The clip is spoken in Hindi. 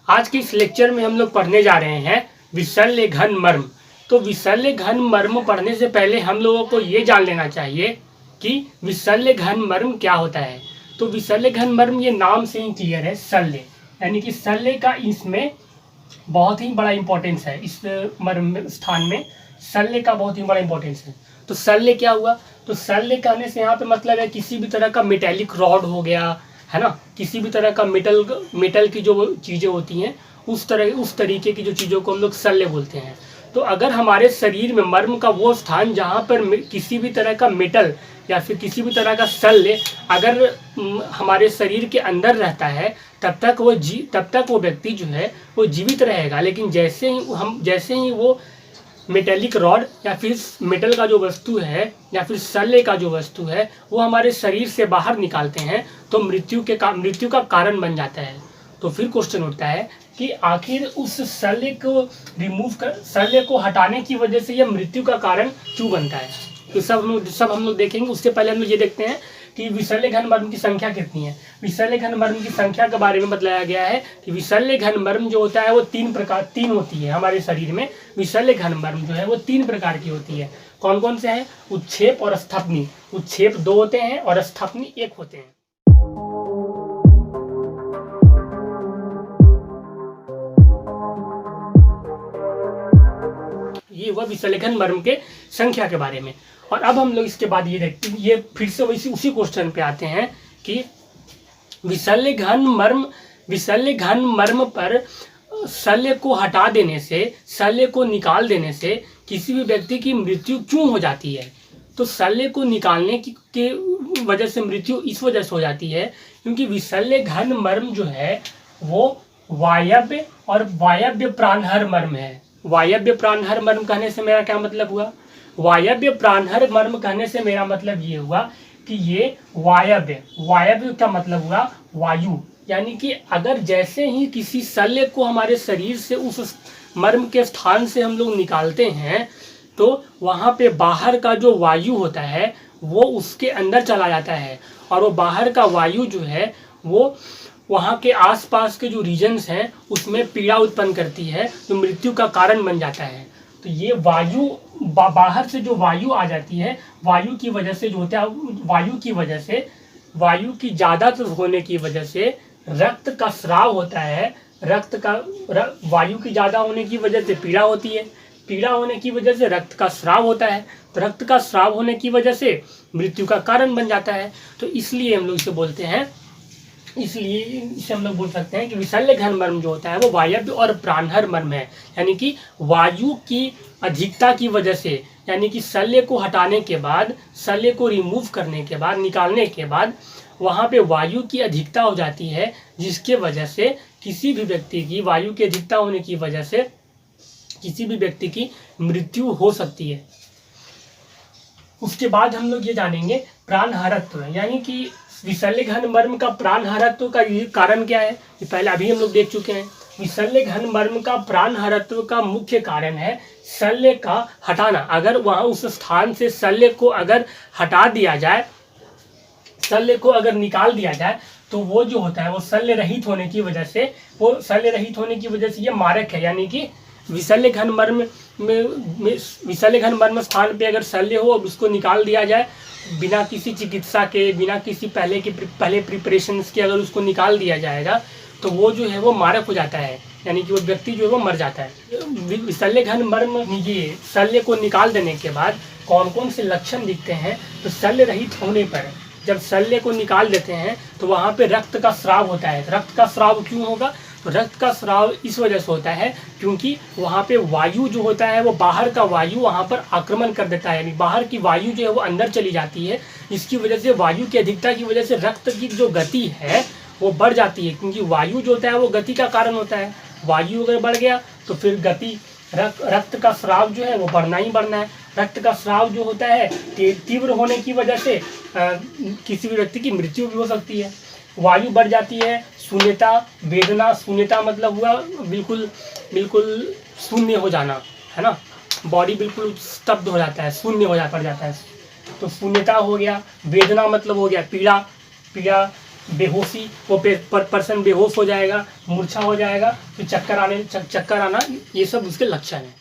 आज के इस लेक्चर में हम लोग पढ़ने जा रहे हैं विशल्य घन मर्म। तो विशल्य घन मर्म पढ़ने से पहले हम लोगों को ये जान लेना चाहिए कि विशल्य घन मर्म क्या होता है। तो विशल्य घन मर्म ये नाम से ही क्लियर है, शल्य यानी कि शल्य का इसमें बहुत ही बड़ा इंपॉर्टेंस है। इस मर्म स्थान में शल्य का बहुत ही बड़ा इंपॉर्टेंस है। तो शल्य क्या हुआ? तो शल्य कहने से यहाँ पे मतलब है किसी भी तरह का मेटेलिक रॉड हो गया, है ना, किसी भी तरह का मेटल की जो चीज़ें होती हैं उस तरीके की जो चीज़ों को हम लोग शल्य बोलते हैं। तो अगर हमारे शरीर में मर्म का वो स्थान जहाँ पर किसी भी तरह का मेटल या फिर किसी भी तरह का शल्य अगर हमारे शरीर के अंदर रहता है तब तक वो व्यक्ति जो है वो जीवित रहेगा। लेकिन जैसे ही वो मेटेलिक रॉड या फिर मेटल का जो वस्तु है या फिर शल्य का जो वस्तु है वो हमारे शरीर से बाहर निकालते हैं तो मृत्यु का कारण बन जाता है। तो फिर क्वेश्चन उठता है कि आखिर उस शल्य को हटाने की वजह से यह मृत्यु का कारण क्यों बनता है। तो सब हम लोग देखेंगे। उससे पहले हम लोग ये देखते हैं कि विशल्य घन मर्म की संख्या कितनी है। विशल्य घन मर्म की संख्या के बारे में बताया गया है कि विशल्य घन मर्म जो होता है वो तीन होती है हमारे शरीर में। विशल्य घन मर्म जो है वो 3 प्रकार की होती है। कौन कौन से हैं? उच्छेप और स्थपनी। उच्छेप 2 होते हैं और स्थपनी 1 होते हैं। ये हुआ विशल्य घन मर्म के संख्या के बारे में। और अब हम लोग इसके बाद ये देखते हैं, ये फिर से उसी क्वेश्चन पे आते हैं कि विशल्य घन मर्म पर शल्य को हटा देने से, शल्य को निकाल देने से किसी भी व्यक्ति की मृत्यु क्यों हो जाती है। तो शल्य को निकालने के वजह से मृत्यु इस वजह से हो जाती है क्योंकि विशल्य घन मर्म जो है वो वायव्य और वायव्य प्राणहर मर्म है। वायव्य प्राणहर मर्म कहने से मेरा क्या मतलब हुआ? वायव्य प्राणहर मर्म कहने से मेरा मतलब ये हुआ कि ये वायव्य का मतलब हुआ वायु, यानी कि अगर जैसे ही किसी शल्य को हमारे शरीर से उस मर्म के स्थान से हम लोग निकालते हैं तो वहाँ पे बाहर का जो वायु होता है वो उसके अंदर चला जाता है और वो बाहर का वायु जो है वो वहाँ के आसपास के जो रीजन्स हैं उसमें पीड़ा उत्पन्न करती है जो मृत्यु का कारण बन जाता है। तो ये वायु बाहर से जो वायु आ जाती है, वायु की वजह से जो होता है, वायु की ज़्यादा होने की वजह से रक्त का स्राव होता है। वायु की ज़्यादा होने की वजह से पीड़ा होती है, पीड़ा होने की वजह से रक्त का स्राव होता है, तो रक्त का स्राव होने की वजह से मृत्यु का कारण बन जाता है। तो इसलिए हम लोग इसे बोल सकते हैं कि विशल्य घन मर्म जो होता है वो वायव्य और प्राणहर मर्म है। यानी कि वायु की अधिकता की वजह से, यानी कि शल्य को हटाने के बाद, शल्य को रिमूव करने के बाद, निकालने के बाद वहाँ पे वायु की अधिकता हो जाती है जिसके वजह से किसी भी व्यक्ति की, वायु की अधिकता होने की वजह से किसी भी व्यक्ति की मृत्यु हो सकती है। उसके बाद हम लोग ये जानेंगे प्राणहरत्व, यानी कि विशल्य घन मर्म का प्राणहरत्व का कारण क्या है। ये पहले अभी हम लोग देख चुके हैं। विशल्य घन मर्म का प्राणहरत्व का मुख्य कारण है शल्य का हटाना। अगर वहाँ उस स्थान से शल्य को अगर हटा दिया जाए, शल्य को अगर निकाल दिया जाए तो वो जो होता है वो शल्य रहित होने की वजह से ये मारक है। यानी कि विशल्य घन मर्म स्थान पे अगर शल्य हो और उसको निकाल दिया जाए बिना किसी चिकित्सा के, बिना किसी पहले प्रिपरेशंस के अगर उसको निकाल दिया जाएगा तो वो जो है वो मारक हो जाता है, यानी कि वो व्यक्ति जो है वो मर जाता है। विशल्य घन मर्म ये शल्य को निकाल देने के बाद कौन कौन से लक्षण दिखते हैं। तो शल्य रहित होने पर जब शल्य को निकाल देते हैं तो वहाँ पे रक्त का स्राव होता है। रक्त का स्राव क्यों होगा? तो रक्त का स्राव इस वजह से होता है क्योंकि वहाँ पे वायु जो होता है वो बाहर का वायु वहाँ पर आक्रमण कर देता है, यानी बाहर की वायु जो है वो अंदर चली जाती है। इसकी वजह से वायु की अधिकता की वजह से रक्त की जो गति है वो बढ़ जाती है, क्योंकि वायु जो होता है वो गति का कारण होता है। वायु अगर बढ़ गया तो फिर गति, रक्त का स्राव जो है वो बढ़ना ही बढ़ना है। रक्त का स्राव जो होता है तीव्र होने की वजह से किसी भी व्यक्ति की मृत्यु भी हो सकती है। वायु बढ़ जाती है, शून्यता, वेदना, शून्यता मतलब हुआ बिल्कुल शून्य हो जाना, है ना। बॉडी बिल्कुल स्तब्ध हो जाता है, शून्य पड़ जाता है। तो शून्यता हो गया, वेदना मतलब हो गया पीड़ा, बेहोशी, वो पर्सन बेहोश हो जाएगा, मूर्छा हो जाएगा, फिर चक्कर आना, ये सब उसके लक्षण हैं।